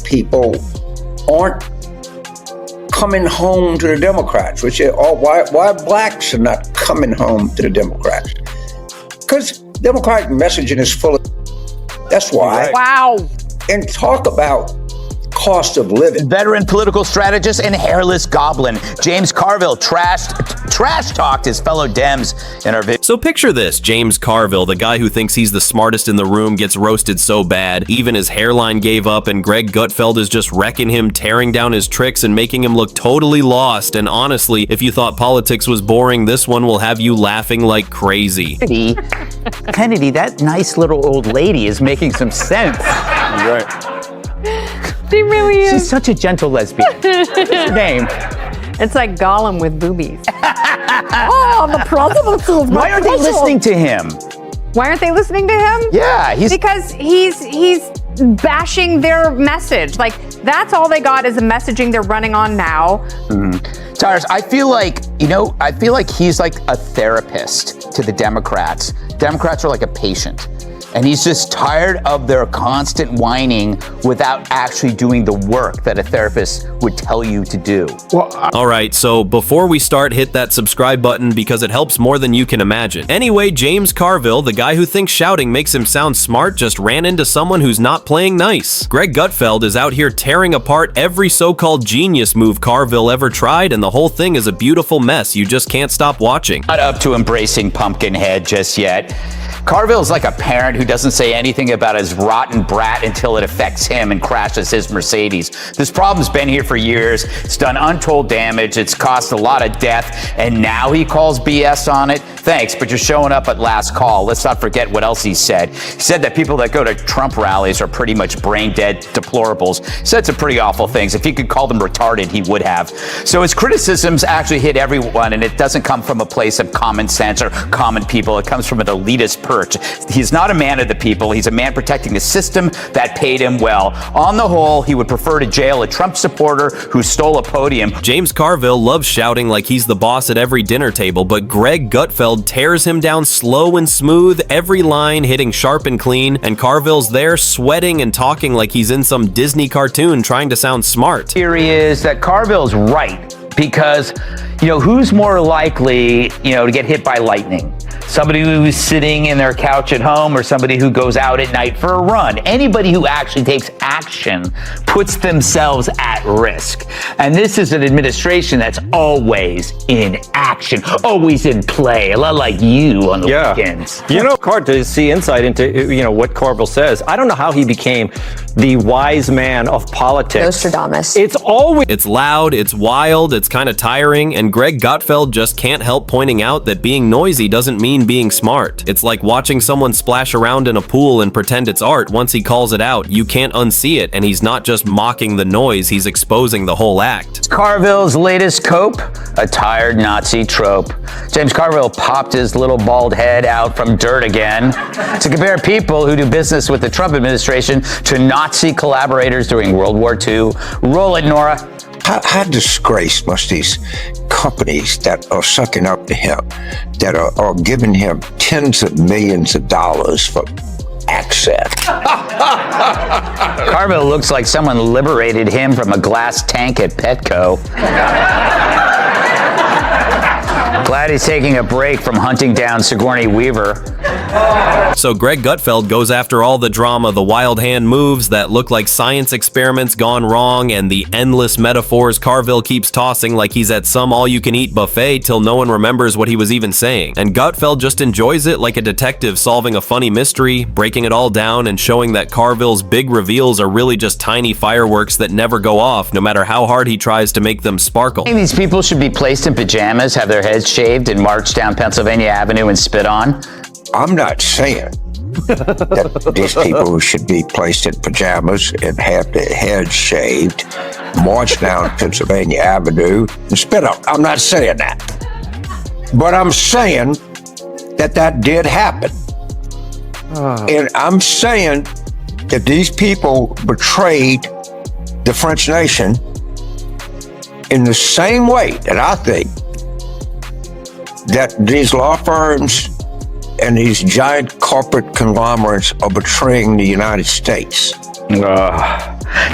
people aren't coming home to the Democrats, which is, why blacks are not coming home to the Democrats? Because Democratic messaging is full of, that's why. Wow. And talk about cost of living. Veteran political strategist and hairless goblin James Carville trash talked his fellow Dems in our video. So picture this, James Carville, the guy who thinks he's the smartest in the room, gets roasted so bad, even his hairline gave up, and Greg Gutfeld is just wrecking him, tearing down his tricks and making him look totally lost. And honestly, if you thought politics was boring, this one will have you laughing like crazy. Kennedy, that nice little old lady is making some sense. Right. She really is. She's such a gentle lesbian. What's her name? It's like Gollum with boobies. Oh, the president. Why aren't they listening to him? Why aren't they listening to him? Yeah, because he's bashing their message. Like, that's all they got is the messaging they're running on now. Tyrus, I feel like he's like a therapist to the Democrats. Democrats are like a patient. And he's just tired of their constant whining without actually doing the work that a therapist would tell you to do. All right, so before we start, hit that subscribe button because it helps more than you can imagine. Anyway, James Carville, the guy who thinks shouting makes him sound smart, just ran into someone who's not playing nice. Greg Gutfeld is out here tearing apart every so-called genius move Carville ever tried, and the whole thing is a beautiful mess. You just can't stop watching. Not up to embracing Pumpkinhead just yet. Carville's like a parent who doesn't say anything about his rotten brat until it affects him and crashes his Mercedes. This problem's been here for years. It's done untold damage. It's cost a lot of death. And now he calls BS on it. Thanks, but you're showing up at last call. Let's not forget what else he said. He said that people that go to Trump rallies are pretty much brain-dead deplorables. He said some pretty awful things. If he could call them retarded, he would have. So his criticisms actually hit everyone, and it doesn't come from a place of common sense or common people. It comes from an elitist perch. He's not a man of the people. He's a man protecting the system that paid him well. On the whole, he would prefer to jail a Trump supporter who stole a podium. James Carville loves shouting like he's the boss at every dinner table, but Greg Gutfeld tears him down slow and smooth, every line hitting sharp and clean, and Carville's there sweating and talking like he's in some Disney cartoon trying to sound smart. Theory is that Carville's right because, who's more likely, to get hit by lightning? Somebody who's sitting in their couch at home or somebody who goes out at night for a run. Anybody who actually takes action puts themselves at risk. And this is an administration that's always in action, always in play, a lot like you on the weekends. Hard to see insight into, what Carville says. I don't know how he became the wise man of politics. Nostradamus. It's loud, it's wild, it's kind of tiring, and Greg Gutfeld just can't help pointing out that being noisy doesn't mean being smart. It's like watching someone splash around in a pool and pretend it's art. Once he calls it out, you can't unsee it, and he's not just mocking the noise, he's exposing the whole act. Carville's latest cope, a tired Nazi trope. James Carville popped his little bald head out from dirt again to compare people who do business with the Trump administration to Nazi collaborators during World War II. Roll it, Nora. How disgraced must these companies that are sucking up to him, that are giving him tens of millions of dollars for access? Carville looks like someone liberated him from a glass tank at Petco. Glad he's taking a break from hunting down Sigourney Weaver. So Greg Gutfeld goes after all the drama, the wild hand moves that look like science experiments gone wrong, and the endless metaphors Carville keeps tossing like he's at some all-you-can-eat buffet till no one remembers what he was even saying. And Gutfeld just enjoys it like a detective solving a funny mystery, breaking it all down and showing that Carville's big reveals are really just tiny fireworks that never go off, no matter how hard he tries to make them sparkle. These people should be placed in pajamas, have their heads shaved, and march down Pennsylvania Avenue and spit on. I'm not saying that these people should be placed in pajamas and have their heads shaved, march down Pennsylvania Avenue and spit on. I'm not saying that. But I'm saying that did happen. And I'm saying that these people betrayed the French nation in the same way that I think that these law firms and these giant corporate conglomerates are betraying the United States.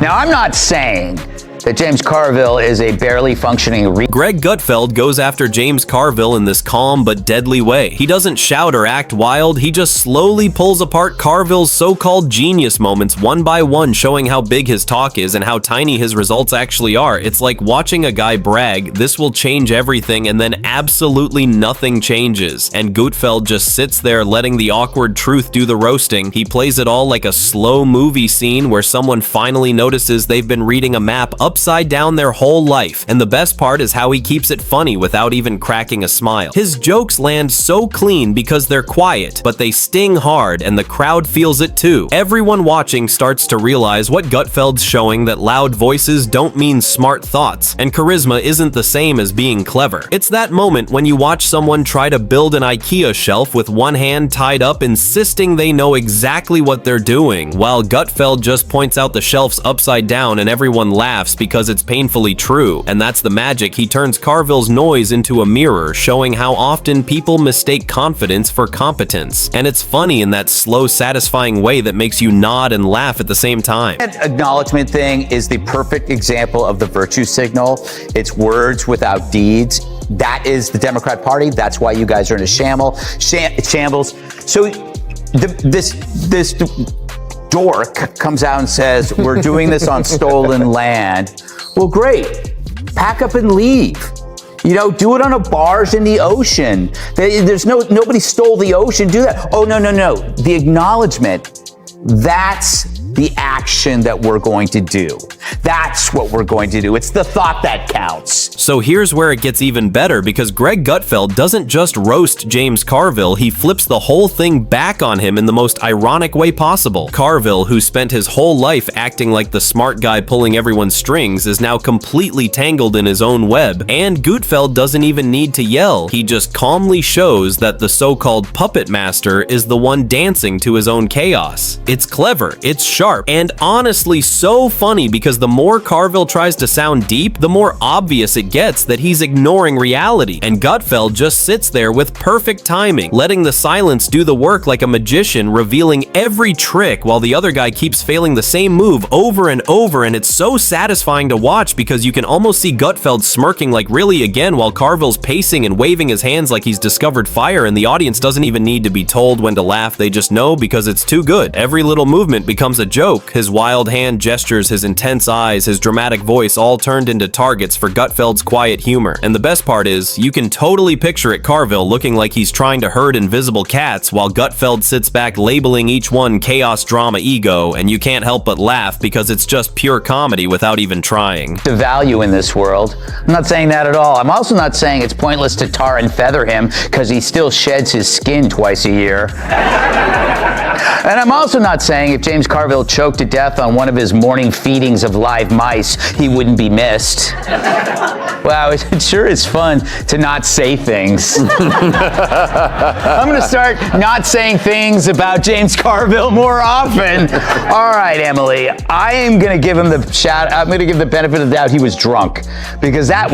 Now, I'm not saying that James Carville is a barely functioning Greg Gutfeld goes after James Carville in this calm but deadly way. He doesn't shout or act wild, he just slowly pulls apart Carville's so-called genius moments one by one, showing how big his talk is and how tiny his results actually are. It's like watching a guy brag, this will change everything, and then absolutely nothing changes. And Gutfeld just sits there letting the awkward truth do the roasting. He plays it all like a slow movie scene where someone finally notices they've been reading a map upside down their whole life. And the best part is how he keeps it funny without even cracking a smile. His jokes land so clean because they're quiet, but they sting hard and the crowd feels it too. Everyone watching starts to realize what Gutfeld's showing, that loud voices don't mean smart thoughts, and charisma isn't the same as being clever. It's that moment when you watch someone try to build an IKEA shelf with one hand tied up, insisting they know exactly what they're doing, while Gutfeld just points out the shelf's upside down and everyone laughs because it's painfully true. And that's the magic. He turns Carville's noise into a mirror, showing how often people mistake confidence for competence. And it's funny in that slow, satisfying way that makes you nod and laugh at the same time. That acknowledgement thing is the perfect example of the virtue signal. It's words without deeds. That is the Democrat Party. That's why you guys are in a shambles. So this dork comes out and says, we're doing this on stolen land. Well, great. Pack up and leave. You know, do it on a barge in the ocean. Nobody stole the ocean. Do that. Oh, no. The acknowledgement, that's the action that we're going to do. That's what we're going to do. It's the thought that counts. So here's where it gets even better, because Greg Gutfeld doesn't just roast James Carville, he flips the whole thing back on him in the most ironic way possible. Carville, who spent his whole life acting like the smart guy pulling everyone's strings, is now completely tangled in his own web, and Gutfeld doesn't even need to yell. He just calmly shows that the so-called puppet master is the one dancing to his own chaos. It's clever, it's sharp, and honestly so funny, because the more Carville tries to sound deep, the more obvious it gets that he's ignoring reality, and Gutfeld just sits there with perfect timing, letting the silence do the work like a magician, revealing every trick while the other guy keeps failing the same move over and over. And it's so satisfying to watch because you can almost see Gutfeld smirking like really again, while Carville's pacing and waving his hands like he's discovered fire, and the audience doesn't even need to be told when to laugh, they just know because it's too good. Every little movement becomes a joke, his wild hand gestures, his intense eyes, his dramatic voice all turned into targets for Gutfeld's quiet humor. And the best part is, you can totally picture it Carville looking like he's trying to herd invisible cats, while Gutfeld sits back labeling each one chaos, drama, ego, and you can't help but laugh because it's just pure comedy without even trying. The value in this world. I'm not saying that at all. I'm also not saying it's pointless to tar and feather him because he still sheds his skin twice a year. And I'm also not saying if James Carville choked to death on one of his morning feedings of live mice, he wouldn't be missed. Wow, it sure is fun to not say things. I'm going to start not saying things about James Carville more often. All right, Emily, I am going to give him I'm going to give the benefit of the doubt he was drunk, because that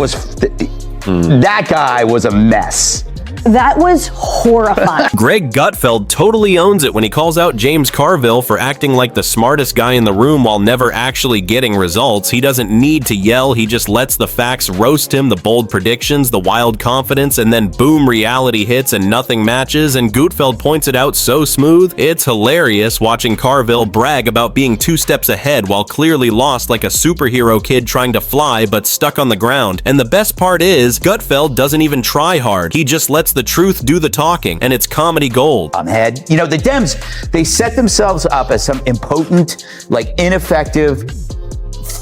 guy was a mess. That was horrifying. Greg Gutfeld totally owns it when he calls out James Carville for acting like the smartest guy in the room while never actually getting results. He doesn't need to yell, he just lets the facts roast him, the bold predictions, the wild confidence, and then boom, reality hits and nothing matches, and Gutfeld points it out so smooth. It's hilarious watching Carville brag about being 2 steps ahead while clearly lost like a superhero kid trying to fly but stuck on the ground. And the best part is, Gutfeld doesn't even try hard. He just lets the truth do the talking, and it's comedy gold. Head. You know, the Dems, they set themselves up as some impotent, like ineffective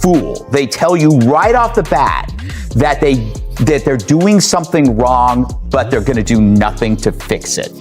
fool. They tell you right off the bat that they're doing something wrong, but they're going to do nothing to fix it.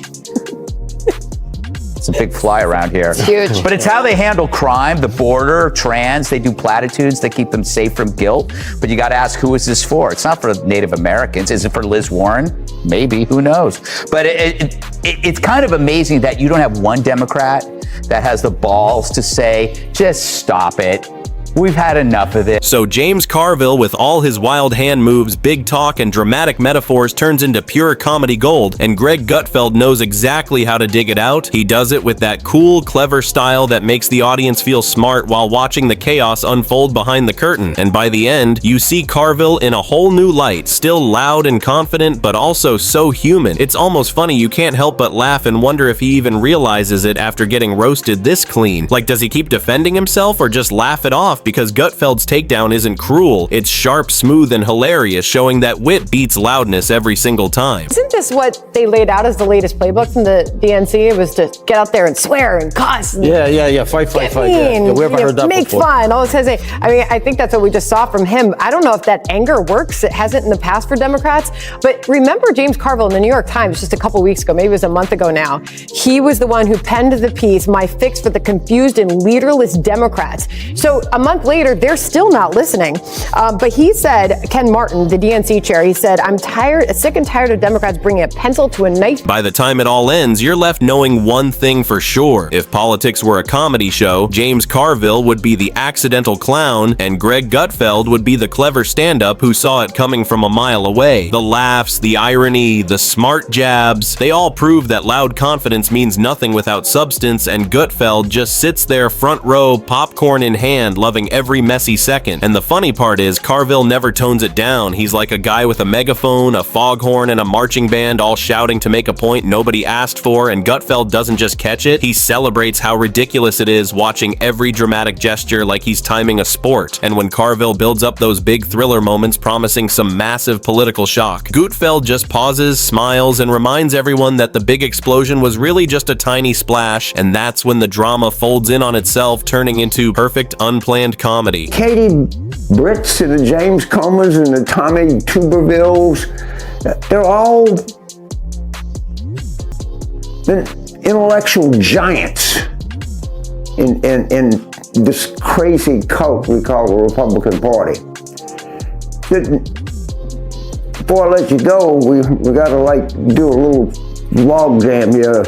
It's a big fly around here. It's huge. But it's how they handle crime, the border, trans. They do platitudes that keep them safe from guilt. But you got to ask, who is this for? It's not for Native Americans. Is it for Liz Warren? Maybe, who knows? But it's kind of amazing that you don't have one Democrat that has the balls to say, just stop it. We've had enough of this. So James Carville, with all his wild hand moves, big talk, and dramatic metaphors, turns into pure comedy gold, and Greg Gutfeld knows exactly how to dig it out. He does it with that cool, clever style that makes the audience feel smart while watching the chaos unfold behind the curtain. And by the end, you see Carville in a whole new light, still loud and confident, but also so human. It's almost funny, you can't help but laugh and wonder if he even realizes it after getting roasted this clean. Like, does he keep defending himself or just laugh it off? Because Gutfeld's takedown isn't cruel, it's sharp, smooth, and hilarious, showing that wit beats loudness every single time. Isn't this what they laid out as the latest playbook from the DNC? It was to get out there and swear and cuss. And fight. we ever heard that make before? Fun, all this kind of thing. I mean, I think that's what we just saw from him. I don't know if that anger works. It hasn't in the past for Democrats. But remember James Carville in the New York Times just a couple weeks ago, maybe it was a month ago now. He was the one who penned the piece, "My Fix for the Confused and Leaderless Democrats." So a month later, they're still not listening. But he said, Ken Martin, the DNC chair, he said, "I'm sick and tired of Democrats bringing a pencil to a knife." By the time it all ends, you're left knowing one thing for sure. If politics were a comedy show, James Carville would be the accidental clown, and Greg Gutfeld would be the clever stand-up who saw it coming from a mile away. The laughs, the irony, the smart jabs, they all prove that loud confidence means nothing without substance, and Gutfeld just sits there front row, popcorn in hand, loving every messy second. And the funny part is, Carville never tones it down. He's like a guy with a megaphone, a foghorn, and a marching band all shouting to make a point nobody asked for, and Gutfeld doesn't just catch it, he celebrates how ridiculous it is, watching every dramatic gesture like he's timing a sport. And when Carville builds up those big thriller moments promising some massive political shock, Gutfeld just pauses, smiles, and reminds everyone that the big explosion was really just a tiny splash, and that's when the drama folds in on itself, turning into perfect unplanned comedy. Katie Britts and the James Comers and the Tommy Tubervilles, they're all been intellectual giants in this crazy cult we call the Republican Party. Before I let you go, we got to do a little log jam here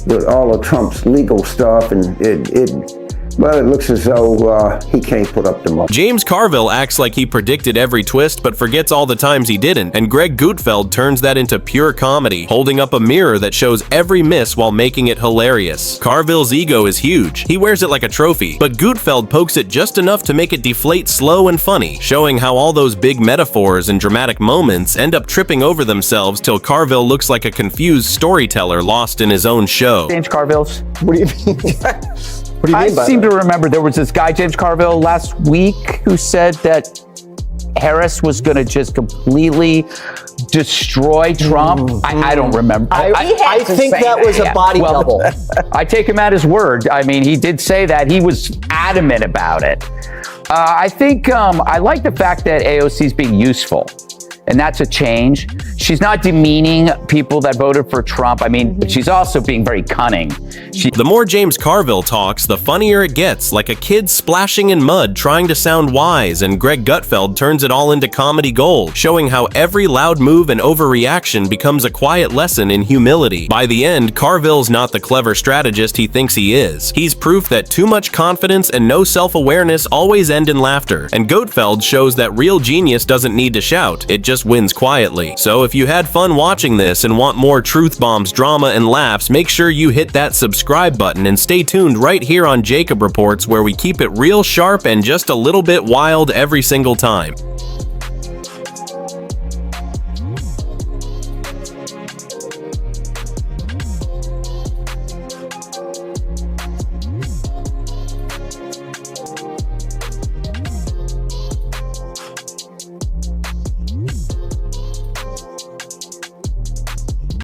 with all of Trump's legal stuff, and it looks as though he can't put up the money. James Carville acts like he predicted every twist, but forgets all the times he didn't, and Greg Gutfeld turns that into pure comedy, holding up a mirror that shows every miss while making it hilarious. Carville's ego is huge. He wears it like a trophy, but Gutfeld pokes it just enough to make it deflate slow and funny, showing how all those big metaphors and dramatic moments end up tripping over themselves till Carville looks like a confused storyteller lost in his own show. James Carville's. What do you mean? What do you mean by I seem to remember there was this guy, James Carville, last week who said that Harris was going to just completely destroy Trump. I don't remember. I think that was a body double. I take him at his word. I mean, he did say that. He was adamant about it. I think I like the fact that AOC is being useful. And that's a change. She's not demeaning people that voted for Trump. I mean, but she's also being very cunning. The more James Carville talks, the funnier it gets, like a kid splashing in mud trying to sound wise, and Greg Gutfeld turns it all into comedy gold, showing how every loud move and overreaction becomes a quiet lesson in humility. By the end, Carville's not the clever strategist he thinks he is. He's proof that too much confidence and no self-awareness always end in laughter, and Gutfeld shows that real genius doesn't need to shout, it just wins quietly. So if you had fun watching this and want more truth bombs, drama, and laughs, make sure you hit that subscribe button and stay tuned right here on Jacob Reports, where we keep it real sharp and just a little bit wild every single time.